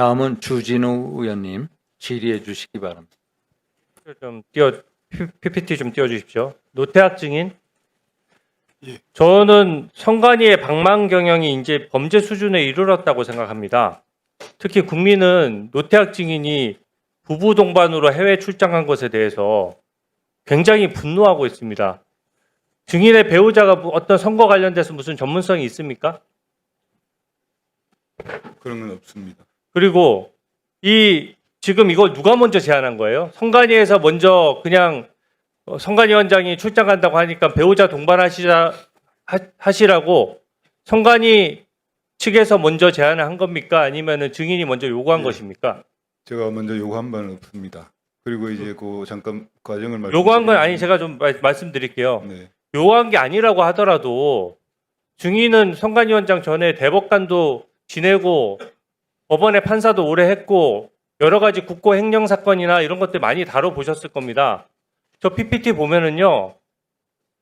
다음은 주진우 의원님 질의해 주시기 바랍니다. PPT 좀 띄워주십시오. 노태학 증인. 예. 저는 성관이의 방만 경영이 이제 범죄 수준에 이르렀다고 생각합니다. 특히 국민은 노태학 증인이 부부 동반으로 해외 출장한 것에 대해서 굉장히 분노하고 있습니다. 증인의 배우자가 어떤 선거 관련돼서 무슨 전문성이 있습니까? 그런 건 없습니다. 그리고 지금 이걸 누가 먼저 제안한 거예요? 성관이에서 먼저 그냥 성관이 원장이 출장 간다고 하니까 배우자 동반하시라고 성관이 측에서 먼저 제안을 한 겁니까? 아니면은 증인이 먼저 요구한 예. 것입니까? 제가 먼저 요구한 바는 없습니다. 그리고 이제 그 잠깐 과정을 요구한 건 아니, 제가 좀 말씀드릴게요. 네. 요구한 게 아니라고 하더라도 증인은 성관이 원장 전에 대법관도 지내고 법원의 판사도 오래 했고 여러 가지 국고 횡령 사건이나 이런 것들 많이 다뤄보셨을 겁니다. 저 PPT 보면은요,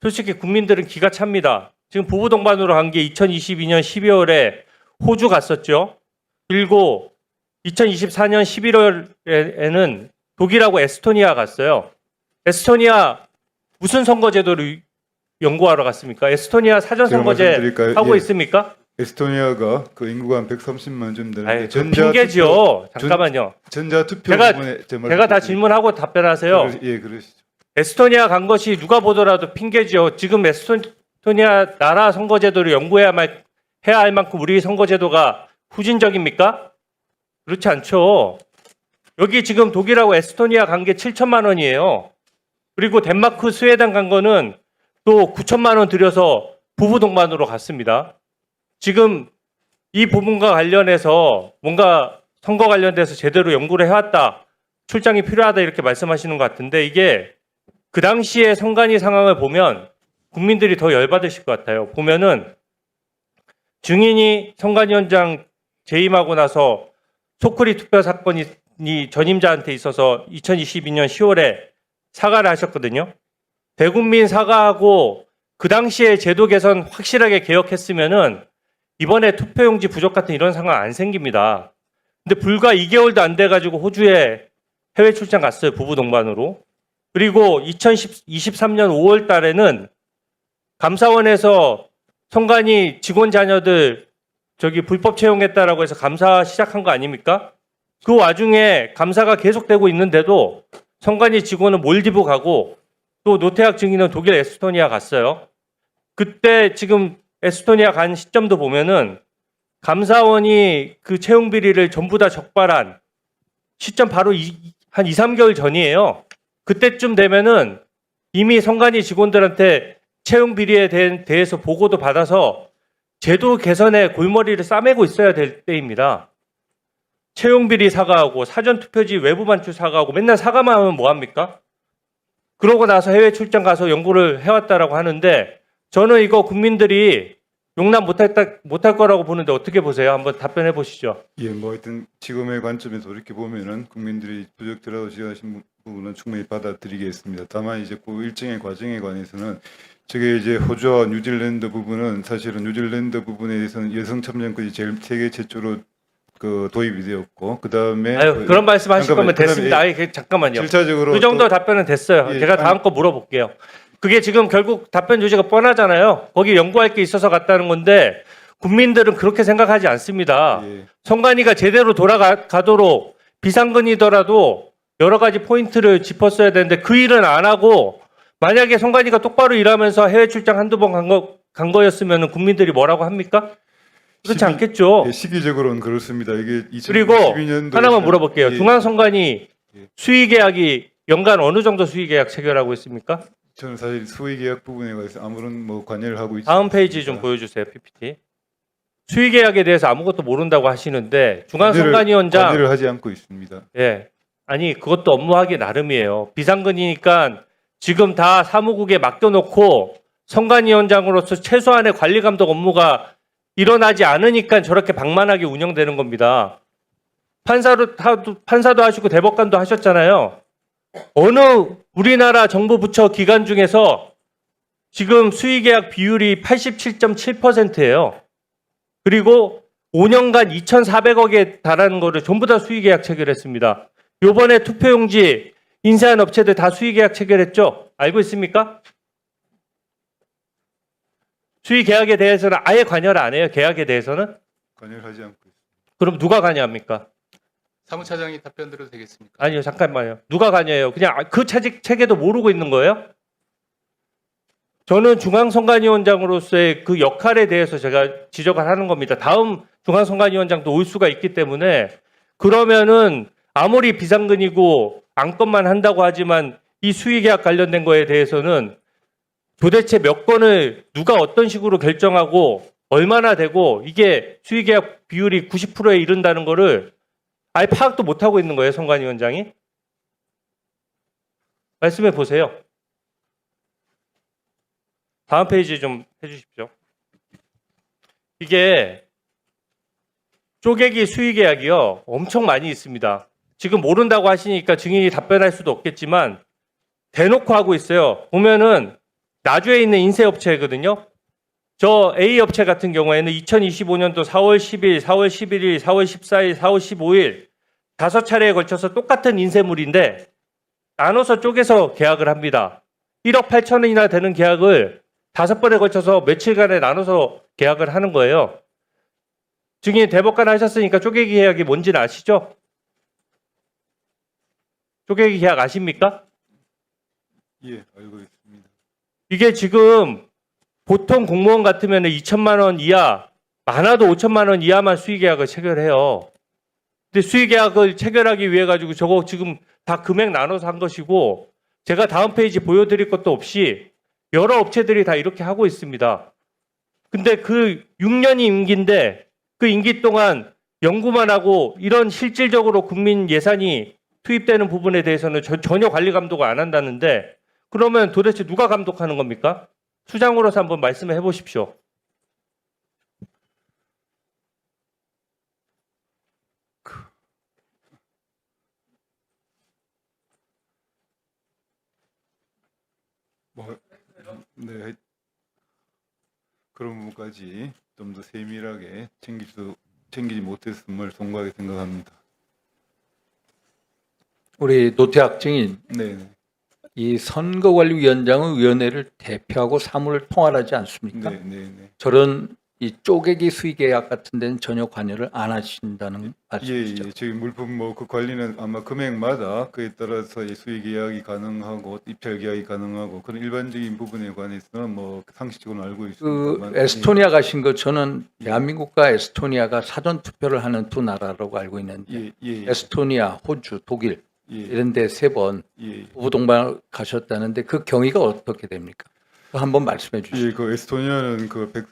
솔직히 국민들은 기가 찹니다. 지금 부부 동반으로 간 게 2022년 12월에 호주 갔었죠. 그리고 2024년 11월에는 독일하고 에스토니아 갔어요. 에스토니아 무슨 선거제도를 연구하러 갔습니까? 에스토니아 사전 제가 선거제 말씀드릴까요? 하고 예. 있습니까? 에스토니아가 그 인구가 한 130만 좀 되는데 아이, 그 핑계지요. 잠깐만요. 전자투표 제가- 부분에 제가 다 질문하고 답변하세요. 예, 그러시죠. 에스토니아 간 것이 누가 보더라도 핑계지요. 지금 에스토니아 나라 선거제도를 해야 할 만큼 우리 선거제도가 후진적입니까? 그렇지 않죠. 여기 지금 독일하고 에스토니아 간 게 7천만 원이에요. 그리고 덴마크, 스웨덴 간 거는 또 9천만 원 들여서 부부 동반으로 갔습니다. 지금 이 부분과 관련해서 뭔가 선거 관련돼서 제대로 연구를 해왔다, 출장이 필요하다 이렇게 말씀하시는 것 같은데 이게 그 당시의 성관이 상황을 보면 국민들이 더 열받으실 것 같아요. 보면은 증인이 성관이 원장 재임하고 나서 소쿠리 투표 사건이 전임자한테 있어서 2022년 10월에 사과를 하셨거든요. 대국민 사과하고 그 당시에 제도 개선 확실하게 개혁했으면은 이번에 투표용지 부족 같은 이런 상황 안 생깁니다. 근데 불과 2개월도 안 돼가지고 호주에 해외 출장 갔어요. 부부 동반으로. 그리고 2023년 5월 달에는 감사원에서 성관이 직원 자녀들 불법 채용했다라고 해서 감사 시작한 거 아닙니까? 그 와중에 감사가 계속되고 있는데도 성관이 직원은 몰디브 가고 또 노태학 증인은 독일 에스토니아 갔어요. 그때 지금 에스토니아 간 시점도 보면은 감사원이 그 채용 비리를 전부 다 적발한 시점 바로 한 2, 3개월 전이에요. 그때쯤 되면은 이미 성관이 직원들한테 채용 비리에 대해서 보고도 받아서 제도 개선에 골머리를 싸매고 있어야 될 때입니다. 채용 비리 사과하고 사전 투표지 외부 반출 사과하고 맨날 사과만 하면 뭐 합니까? 그러고 나서 해외 출장 가서 연구를 해왔다라고 하는데 저는 이거 국민들이 용납 못할 거라고 보는데 어떻게 보세요? 한번 답변해 보시죠. 예, 뭐 하여튼 지금의 관점에서 이렇게 보면은 국민들이 부적절하다고 지적하신 부분은 충분히 받아들이겠습니다. 다만 이제 그 일정의 과정에 관해서는 저게 이제 호주와 뉴질랜드 부분은 사실은 뉴질랜드 부분에 대해서는 여성 참정권이 세계 최초로 그 도입이 되었고 그 다음에 그런 말씀 하실 거면 그다음에 됐습니다. 잠깐만요. 실차적으로 그 정도 답변은 됐어요. 예, 제가 다음 거 물어볼게요. 그게 지금 결국 답변 주제가 뻔하잖아요. 거기 연구할 게 있어서 갔다는 건데 국민들은 그렇게 생각하지 않습니다. 예, 성관이가 제대로 돌아가도록 비상근이더라도 여러 가지 포인트를 짚었어야 되는데 그 일은 안 하고 만약에 성관이가 똑바로 일하면서 해외 출장 한두 번 간 거였으면 국민들이 뭐라고 합니까? 그렇지 않겠죠. 예, 시기적으로는 그렇습니다. 이게 그리고 2022년도 하나만 물어볼게요. 예, 중앙선관위 예. 수의계약이 연간 어느 정도 수의계약 체결하고 있습니까? 저는 사실 수의계약 부분에 관해서 아무런 뭐 관여를 하고 있습니다. 다음 페이지 좀 보여주세요. PPT. 수의계약에 대해서 아무것도 모른다고 하시는데 중앙선관위원장 관여를 하지 않고 있습니다. 예. 아니 그것도 업무하기 나름이에요. 비상근이니까 지금 다 사무국에 맡겨놓고 선관위원장으로서 최소한의 관리 감독 업무가 일어나지 않으니까 저렇게 방만하게 운영되는 겁니다. 판사도 하시고 대법관도 하셨잖아요. 어느 우리나라 정부 부처 기관 중에서 지금 수의계약 비율이 87.7%예요. 그리고 5년간 2,400억에 달하는 거를 전부 다 수의계약 체결했습니다. 요번에 투표용지 인쇄한 업체들 다 수의계약 체결했죠? 알고 있습니까? 수의계약에 대해서는 아예 관여를 안 해요. 계약에 대해서는? 관여하지 않고 있습니다. 그럼 누가 관여합니까? 사무차장이 답변 드려도 되겠습니까? 아니요, 잠깐만요. 누가 관여해요? 그냥 그 체계도 모르고 있는 거예요? 저는 중앙선관위원장으로서의 그 역할에 대해서 제가 지적을 하는 겁니다. 다음 중앙선관위원장도 올 수가 있기 때문에 그러면은 아무리 비상근이고 안건만 한다고 하지만 이 수의계약 관련된 거에 대해서는 도대체 몇 건을 누가 어떤 식으로 결정하고 얼마나 되고 이게 수의계약 비율이 90%에 이른다는 거를 아예 파악도 못하고 있는 거예요, 선관위원장이? 말씀해 보세요. 다음 페이지 좀 해주십시오. 이게 쪼개기 수의계약이요, 엄청 많이 있습니다. 지금 모른다고 하시니까 증인이 답변할 수도 없겠지만 대놓고 하고 있어요. 보면은 나주에 있는 인쇄업체거든요. 저 A 업체 같은 경우에는 2025년도 4월 10일, 4월 11일, 4월 14일, 4월 15일 5차례에 걸쳐서 똑같은 인쇄물인데 나눠서 쪼개서 계약을 합니다. 1억 8천원이나 되는 계약을 5번에 걸쳐서 며칠간에 나눠서 계약을 하는 거예요. 증인 대법관 하셨으니까 쪼개기 계약이 뭔지는 아시죠? 쪼개기 계약 아십니까? 예, 알고 있습니다. 이게 지금 보통 공무원 같으면 2천만 원 이하, 많아도 5천만 원 이하만 수의계약을 체결해요. 근데 수의계약을 체결하기 위해 가지고 저거 지금 다 금액 나눠서 한 것이고, 제가 다음 페이지 보여드릴 것도 없이 여러 업체들이 다 이렇게 하고 있습니다. 근데 그 6년이 임기인데 그 임기 동안 연구만 하고 이런 실질적으로 국민 예산이 투입되는 부분에 대해서는 전혀 관리 감독을 안 한다는데, 그러면 도대체 누가 감독하는 겁니까? 수장으로서 한번 말씀해 보십시오. 네, 그런 부분까지 좀 더 세밀하게 챙기지 못했음을 송구하게 생각합니다. 우리 노태학 증인, 네, 이 선거관리위원장은 위원회를 대표하고 사무를 통할하지 않습니까? 네, 네, 네. 저런 이 쪼개기 수의계약 같은 데는 전혀 관여를 안 하신다는 예, 말씀이시죠? 예. 저희 물품 그 관리는 아마 금액마다 그에 따라서 이 수의 계약이 가능하고 입찰 계약이 가능하고 그런 일반적인 부분에 관해서는 뭐 상식적으로 알고 그 있습니다만 에스토니아 가신 거 저는 대한민국과 에스토니아가 사전 투표를 하는 두 나라라고 알고 있는데 예, 예, 예, 에스토니아, 호주, 독일 예, 이런 데 3번 예. 부부 동반 가셨다는데 그 경위가 어떻게 됩니까? 그거 한번 말씀해 주시죠. 예, 그 에스토니아는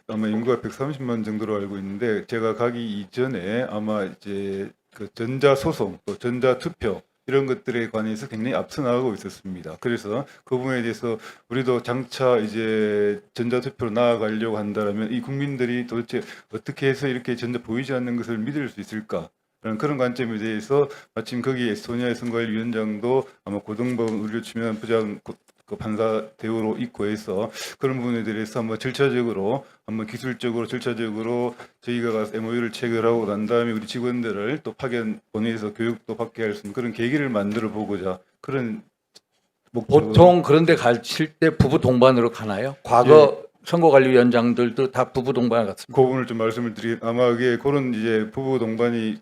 아마 인구가 130만 정도로 알고 있는데 제가 가기 이전에 아마 이제 그 전자 소송 또 전자 투표 이런 것들에 관해서 굉장히 앞서 나가고 있었습니다. 그래서 그 부분에 대해서 우리도 장차 이제 전자 투표로 나아가려고 한다면 이 국민들이 도대체 어떻게 해서 이렇게 전자 보이지 않는 것을 믿을 수 있을까? 라는 그런 관점에 대해서 마침 거기 에스토니아의 선거관리위원장도 아마 고등법원 의료침해한 부장 그 판사 대우로 있고 해서 그런 부분에 대해서 한번 절차적으로 한번 기술적으로 절차적으로 저희가 가서 MOU를 체결하고 난 다음에 우리 직원들을 또 파견 보내서 교육도 받게 할 수 있는 그런 계기를 만들어 보고자 그런 목적으로. 보통 그런 데 가실 때 부부 동반으로 가나요? 과거 선거관리위원장들도 다 부부 동반을 갔습니다. 그 부분을 좀 말씀을 드리겠. 아마 그게 그런 이제 부부 동반이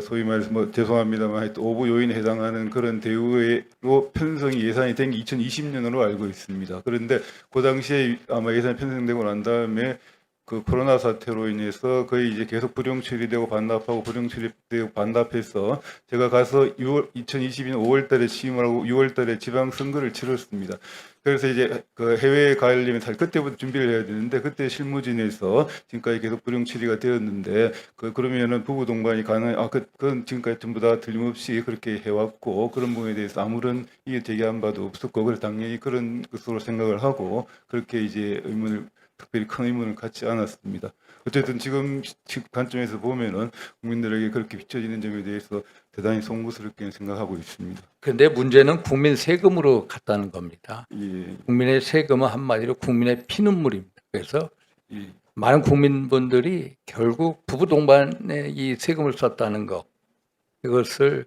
소위 말해서 뭐 죄송합니다만 하여튼 오부 요인에 해당하는 그런 대우로 편성이 예산이 된 게 2020년으로 알고 있습니다. 그런데 그 당시에 아마 예산이 편성되고 난 다음에 그 코로나 사태로 인해서 거의 이제 계속 불용 처리되고 반납하고 불용 처리되고 반납해서 제가 가서 2022년 5월달에 취임을 하고 6월달에 지방선거를 치렀습니다. 그래서 이제 그 해외에 가려면 사실 그때부터 준비를 해야 되는데 그때 실무진에서 지금까지 계속 불용 처리가 되었는데 그러면은 부부 동반이 가능? 그건 지금까지 전부 다 틀림없이 그렇게 해왔고 그런 부분에 대해서 아무런 이게 제기한 바도 없었고 그래서 당연히 그런 것으로 생각을 하고 그렇게 이제 특별히 큰 의문을 갖지 않았습니다. 어쨌든 지금 관점에서 보면은 국민들에게 그렇게 비춰지는 점에 대해서 대단히 송구스럽게 생각하고 있습니다. 그런데 문제는 국민 세금으로 갔다는 겁니다. 예, 국민의 세금은 한마디로 국민의 피눈물입니다. 그래서 예, 많은 국민분들이 결국 부부 동반에 이 세금을 썼다는 거 이것을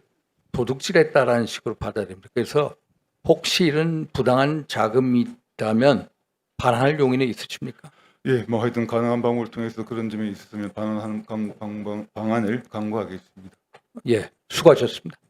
도둑질했다라는 식으로 받아들입니다. 그래서 혹시 이런 부당한 자금이 있다면 반환할 용의는 있으십니까? 예, 뭐 하여튼 가능한 방법을 통해서 그런 점이 있었으면 방안을 강구하겠습니다. 예, 수고하셨습니다.